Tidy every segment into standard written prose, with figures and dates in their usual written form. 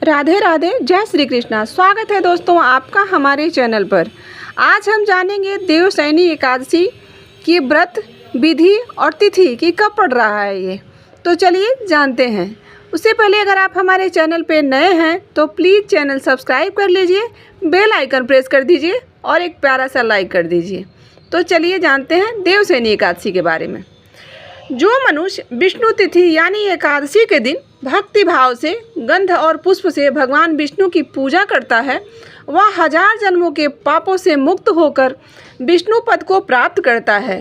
राधे राधे, जय श्री कृष्णा। स्वागत है दोस्तों आपका हमारे चैनल पर। आज हम जानेंगे देवशयनी एकादशी की व्रत विधि और तिथि की कब पड़ रहा है ये। तो चलिए जानते हैं। उससे पहले अगर आप हमारे चैनल पे नए हैं तो प्लीज़ चैनल सब्सक्राइब कर लीजिए, बेल आइकन प्रेस कर दीजिए और एक प्यारा सा लाइक कर दीजिए। तो चलिए जानते हैं देवशयनी एकादशी के बारे में। जो मनुष्य विष्णु तिथि यानी एकादशी के दिन भक्ति भाव से गंध और पुष्प से भगवान विष्णु की पूजा करता है, वह 1000 जन्मों के पापों से मुक्त होकर विष्णु पद को प्राप्त करता है।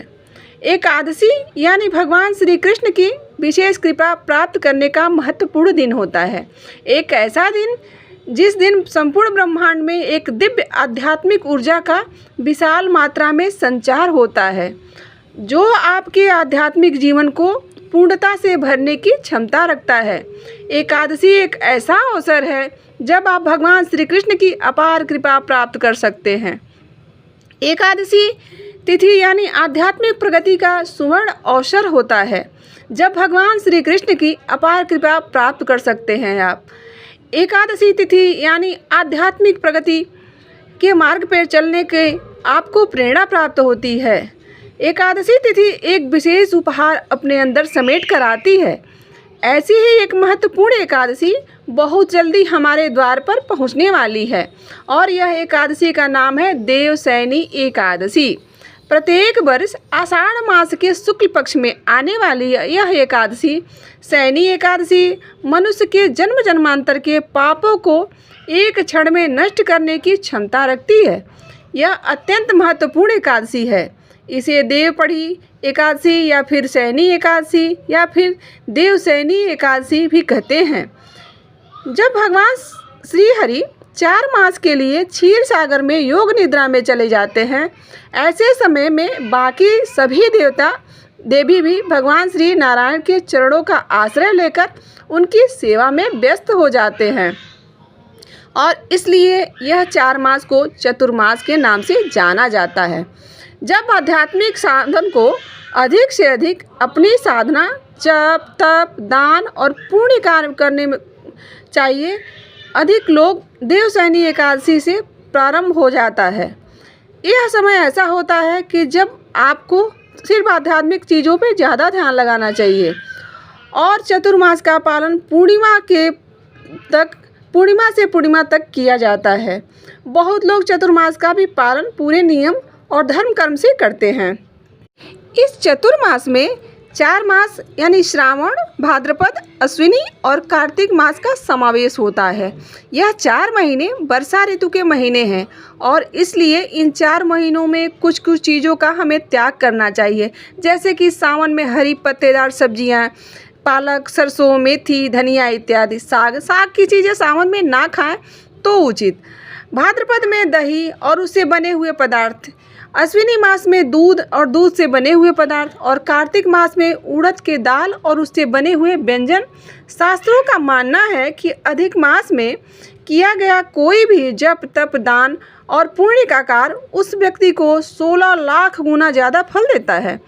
एकादशी यानी भगवान श्री कृष्ण की विशेष कृपा प्राप्त करने का महत्वपूर्ण दिन होता है। एक ऐसा दिन जिस दिन संपूर्ण ब्रह्मांड में एक दिव्य आध्यात्मिक ऊर्जा का विशाल मात्रा में संचार होता है, जो आपके आध्यात्मिक जीवन को पूर्णता से भरने की क्षमता रखता है। एकादशी एक ऐसा अवसर है जब आप भगवान श्री कृष्ण की अपार कृपा प्राप्त कर सकते हैं। एकादशी तिथि यानी आध्यात्मिक प्रगति का सुवर्ण अवसर होता है, जब भगवान श्री कृष्ण की अपार कृपा प्राप्त कर सकते हैं आप। एकादशी तिथि यानी आध्यात्मिक प्रगति के मार्ग पर चलने के आपको प्रेरणा प्राप्त होती है। एकादशी तिथि एक विशेष उपहार अपने अंदर समेट कर आती है। ऐसी ही एक महत्वपूर्ण एकादशी बहुत जल्दी हमारे द्वार पर पहुंचने वाली है और यह एकादशी का नाम है देवशयनी एकादशी। प्रत्येक वर्ष आषाढ़ मास के शुक्ल पक्ष में आने वाली यह एकादशी शयनी एकादशी मनुष्य के जन्म जन्मांतर के पापों को एक क्षण में नष्ट करने की क्षमता रखती है। यह अत्यंत महत्वपूर्ण एकादशी है। इसे देवपढ़ी एकादशी या फिर शयनी एकादशी या फिर देवशयनी एकादशी भी कहते हैं। जब भगवान श्री हरि 4 मास के लिए क्षीर सागर में योग निद्रा में चले जाते हैं, ऐसे समय में बाकी सभी देवता देवी भी भगवान श्री नारायण के चरणों का आश्रय लेकर उनकी सेवा में व्यस्त हो जाते हैं और इसलिए यह 4 मास को चतुर्मास के नाम से जाना जाता है। जब आध्यात्मिक साधन को अधिक से अधिक अपनी साधना, जप, तप, दान और पुण्य कार्य करने में चाहिए, अधिक लोग देवशयनी एकादशी से प्रारंभ हो जाता है। यह समय ऐसा होता है कि जब आपको सिर्फ आध्यात्मिक चीज़ों पे ज़्यादा ध्यान लगाना चाहिए और चतुर्मास का पालन पूर्णिमा से पूर्णिमा तक किया जाता है। बहुत लोग चतुर्मास का भी पालन पूरे नियम और धर्म कर्म से करते हैं। इस चतुर्मास में 4 मास यानी श्रावण, भाद्रपद, अश्विनी और कार्तिक मास का समावेश होता है। यह 4 महीने वर्षा ऋतु के महीने हैं और इसलिए इन 4 महीनों में कुछ कुछ चीज़ों का हमें त्याग करना चाहिए, जैसे कि सावन में हरी पत्तेदार सब्जियां, पालक, सरसों, मेथी, धनिया इत्यादि। साग की चीज़ें सावन में ना खाएं तो उचित। भाद्रपद में दही और उससे बने हुए पदार्थ, अश्विनी मास में दूध और दूध से बने हुए पदार्थ और कार्तिक मास में उड़द के दाल और उससे बने हुए व्यंजन। शास्त्रों का मानना है कि अधिक मास में किया गया कोई भी जप, तप, दान और पुण्य का कार्य उस व्यक्ति को 16 लाख गुना ज़्यादा फल देता है।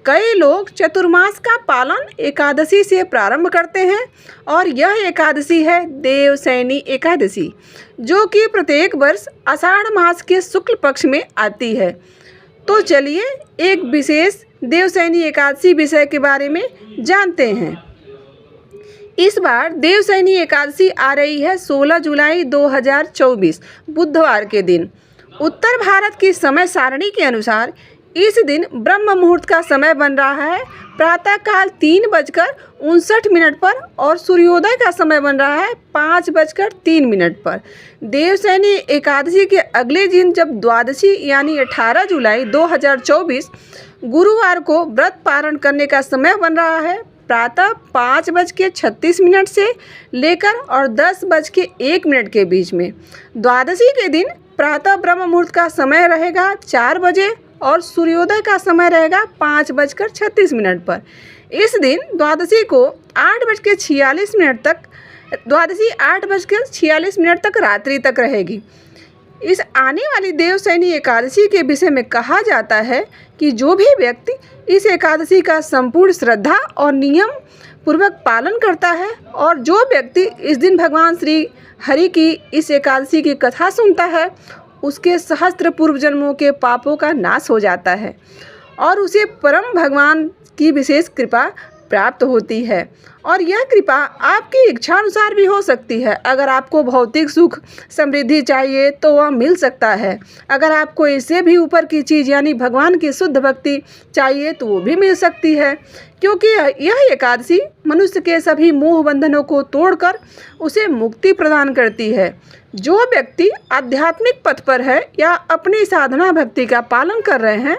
कई लोग चतुर्मास का पालन एकादशी से प्रारंभ करते हैं और यह एकादशी है देवशयनी एकादशी, जो कि प्रत्येक वर्ष आषाढ़ मास के शुक्ल पक्ष में आती है। तो चलिए एक विशेष देवशयनी एकादशी विषय के बारे में जानते हैं। इस बार देवशयनी एकादशी आ रही है 16 जुलाई 2024 बुधवार के दिन। उत्तर भारत की समय सारणी के अनुसार इस दिन ब्रह्म मुहूर्त का समय बन रहा है प्रातःकाल 3:59 पर और सूर्योदय का समय बन रहा है 5:03 पर। देवशयनी एकादशी के अगले दिन जब द्वादशी यानी 18 जुलाई 2024 गुरुवार को व्रत पारण करने का समय बन रहा है प्रातः 5:36 से लेकर और 10:01 के बीच में। द्वादशी के दिन प्रातः ब्रह्म मुहूर्त का समय रहेगा 4 बजे और सूर्योदय का समय रहेगा 5:36 पर। इस दिन द्वादशी को 8:46 तक, द्वादशी 8:46 तक रात्रि तक रहेगी। इस आने वाली देवशयनी एकादशी के विषय में कहा जाता है कि जो भी व्यक्ति इस एकादशी का संपूर्ण श्रद्धा और नियम पूर्वक पालन करता है और जो व्यक्ति इस दिन भगवान श्री हरि की इस एकादशी की कथा सुनता है उसके सहस्त्र पूर्व जन्मों के पापों का नाश हो जाता है और उसे परम भगवान की विशेष कृपा प्राप्त होती है। और यह कृपा आपकी इच्छा अनुसार भी हो सकती है। अगर आपको भौतिक सुख समृद्धि चाहिए तो वह मिल सकता है। अगर आपको इससे भी ऊपर की चीज़ यानी भगवान की शुद्ध भक्ति चाहिए तो वो भी मिल सकती है, क्योंकि यह एकादशी मनुष्य के सभी मोह बंधनों को तोड़कर उसे मुक्ति प्रदान करती है। जो व्यक्ति आध्यात्मिक पथ पर है या अपनी साधना भक्ति का पालन कर रहे हैं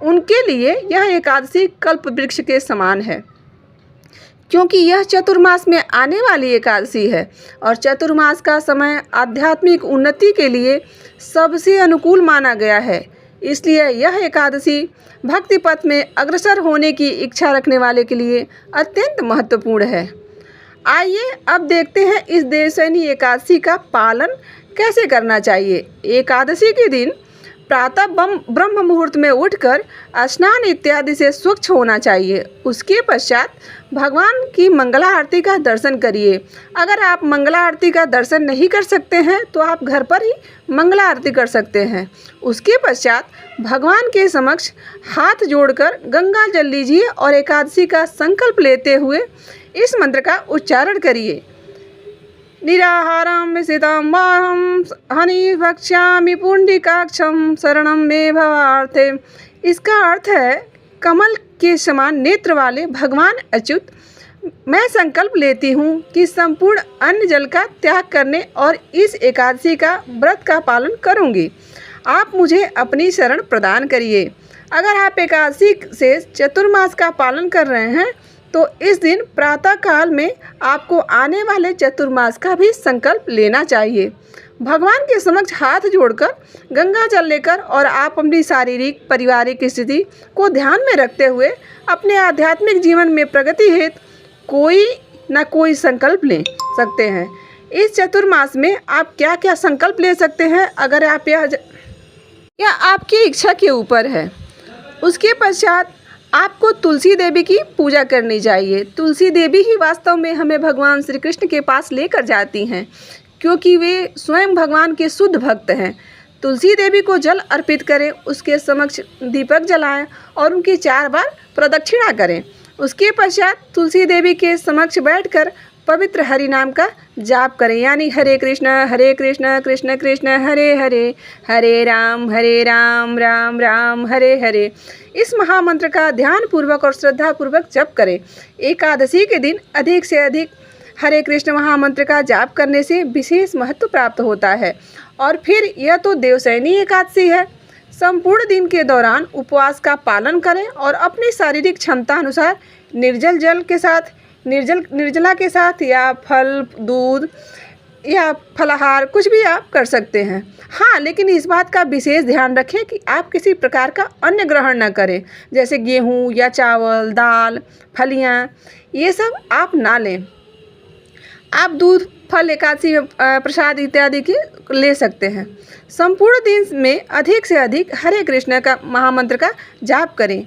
उनके लिए यह एकादशी कल्प वृक्ष के समान है, क्योंकि यह चतुर्मास में आने वाली एकादशी है और चतुर्मास का समय आध्यात्मिक उन्नति के लिए सबसे अनुकूल माना गया है। इसलिए यह एकादशी भक्ति पथ में अग्रसर होने की इच्छा रखने वाले के लिए अत्यंत महत्वपूर्ण है। आइए अब देखते हैं इस देवशयनी एकादशी का पालन कैसे करना चाहिए। एकादशी के दिन प्रातः ब्रह्म मुहूर्त में उठकर स्नान इत्यादि से स्वच्छ होना चाहिए। उसके पश्चात भगवान की मंगला आरती का दर्शन करिए। अगर आप मंगला आरती का दर्शन नहीं कर सकते हैं तो आप घर पर ही मंगला आरती कर सकते हैं। उसके पश्चात भगवान के समक्ष हाथ जोड़कर गंगा जल लीजिए और एकादशी का संकल्प लेते हुए इस मंत्र का उच्चारण करिए। निराहारं विसितं वाहं हनि भक्ष्यामि पुंडिकाक्षं शरणं मे भवार्थे। इसका अर्थ है, कमल के समान नेत्र वाले भगवान अच्युत, मैं संकल्प लेती हूँ कि संपूर्ण अन्न जल का त्याग करने और इस एकादशी का व्रत का पालन करूँगी। आप मुझे अपनी शरण प्रदान करिए। अगर आप एकादशी से चतुर्मास का पालन कर रहे हैं तो इस दिन प्रातः काल में आपको आने वाले चतुर्मास का भी संकल्प लेना चाहिए। भगवान के समक्ष हाथ जोड़कर गंगा जल लेकर और आप अपनी शारीरिक पारिवारिक स्थिति को ध्यान में रखते हुए अपने आध्यात्मिक जीवन में प्रगति हेतु कोई न कोई संकल्प ले सकते हैं। इस चतुर्मास में आप क्या क्या संकल्प ले सकते हैं, अगर आप यह आपकी इच्छा के ऊपर है। उसके पश्चात आपको तुलसी देवी की पूजा करनी चाहिए। तुलसी देवी ही वास्तव में हमें भगवान श्री कृष्ण के पास लेकर जाती हैं, क्योंकि वे स्वयं भगवान के शुद्ध भक्त हैं। तुलसी देवी को जल अर्पित करें, उसके समक्ष दीपक जलाएं और उनकी 4 बार प्रदक्षिणा करें। उसके पश्चात तुलसी देवी के समक्ष बैठकर पवित्र हरि नाम का जाप करें, यानी हरे कृष्ण कृष्ण कृष्ण हरे हरे, हरे राम राम राम हरे हरे। इस महामंत्र का ध्यान पूर्वक और श्रद्धा पूर्वक जप करें। एकादशी के दिन अधिक से अधिक हरे कृष्ण महामंत्र का जाप करने से विशेष महत्व प्राप्त होता है। और फिर यह तो देवशयनी एकादशी है। संपूर्ण दिन के दौरान उपवास का पालन करें और अपनी शारीरिक क्षमता अनुसार निर्जला के साथ या फल, दूध या फलाहार कुछ भी आप कर सकते हैं। हाँ, लेकिन इस बात का विशेष ध्यान रखें कि आप किसी प्रकार का अन्न ग्रहण न करें, जैसे गेहूँ या चावल, दाल, फलियाँ, ये सब आप ना लें। आप दूध, फल, एकादशी प्रसाद इत्यादि के ले सकते हैं। संपूर्ण दिन में अधिक से अधिक हरे कृष्ण का महामंत्र का जाप करें।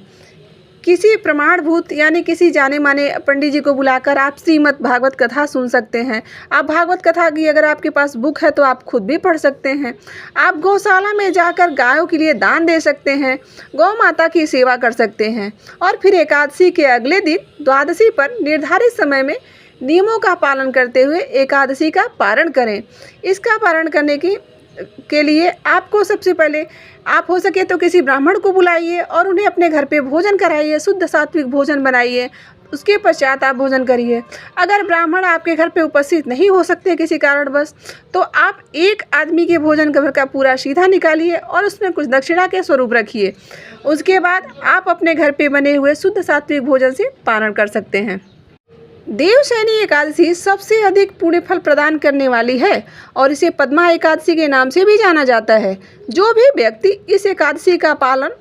किसी प्रमाणभूत यानी किसी जाने माने पंडित जी को बुलाकर आप श्रीमद् भागवत कथा सुन सकते हैं। आप भागवत कथा की अगर आपके पास बुक है तो आप खुद भी पढ़ सकते हैं। आप गौशाला में जाकर गायों के लिए दान दे सकते हैं, गौ माता की सेवा कर सकते हैं। और फिर एकादशी के अगले दिन द्वादशी पर निर्धारित समय में नियमों का पालन करते हुए एकादशी का पारण करें। इसका पारण करने के लिए आपको सबसे पहले आप हो सके तो किसी ब्राह्मण को बुलाइए और उन्हें अपने घर पे भोजन कराइए, शुद्ध सात्विक भोजन बनाइए। उसके पश्चात आप भोजन करिए। अगर ब्राह्मण आपके घर पे उपस्थित नहीं हो सकते किसी कारणवश, तो आप एक आदमी के भोजन का पूरा सीधा निकालिए और उसमें कुछ दक्षिणा के स्वरूप रखिए। उसके बाद आप अपने घर पे बने हुए शुद्ध सात्विक भोजन से पारण कर सकते हैं। देवशयनी एकादशी सबसे अधिक पुण्य फल प्रदान करने वाली है और इसे पद्मा एकादशी के नाम से भी जाना जाता है। जो भी व्यक्ति इस एकादशी का पालन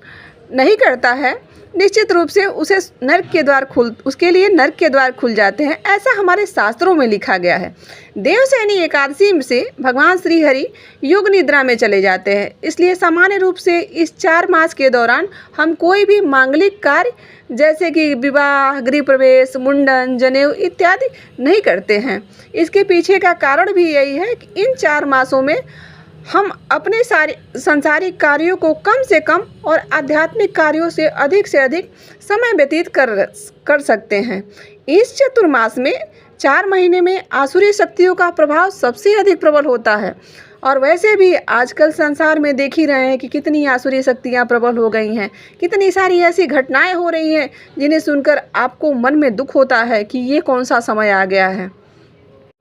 नहीं करता है निश्चित रूप से उसके लिए नर्क के द्वार खुल जाते हैं, ऐसा हमारे शास्त्रों में लिखा गया है। देवशयनी एकादशी से भगवान श्री हरि योग निद्रा में चले जाते हैं, इसलिए सामान्य रूप से इस 4 मास के दौरान हम कोई भी मांगलिक कार्य जैसे कि विवाह, गृह प्रवेश, मुंडन, जनेऊ इत्यादि नहीं करते हैं। इसके पीछे का कारण भी यही है कि इन 4 मासों में हम अपने सारे सांसारिक कार्यों को कम से कम और आध्यात्मिक कार्यों से अधिक समय व्यतीत कर सकते हैं। इस चतुर्मास में 4 महीने में आसुरी शक्तियों का प्रभाव सबसे अधिक प्रबल होता है। और वैसे भी आजकल संसार में देख ही रहे हैं कि कितनी आसुरी शक्तियाँ प्रबल हो गई हैं, कितनी सारी ऐसी घटनाएं हो रही हैं जिन्हें सुनकर आपको मन में दुख होता है कि ये कौन सा समय आ गया है।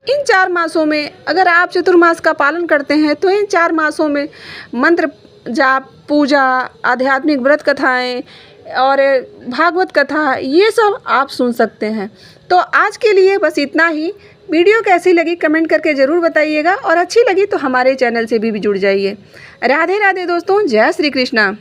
इन 4 मासों में अगर आप चतुर्मास का पालन करते हैं तो इन 4 मासों में मंत्र जाप, पूजा, आध्यात्मिक व्रत कथाएं और भागवत कथा ये सब आप सुन सकते हैं। तो आज के लिए बस इतना ही। वीडियो कैसी लगी कमेंट करके ज़रूर बताइएगा और अच्छी लगी तो हमारे चैनल से भी जुड़ जाइए। राधे राधे दोस्तों, जय श्री कृष्णा।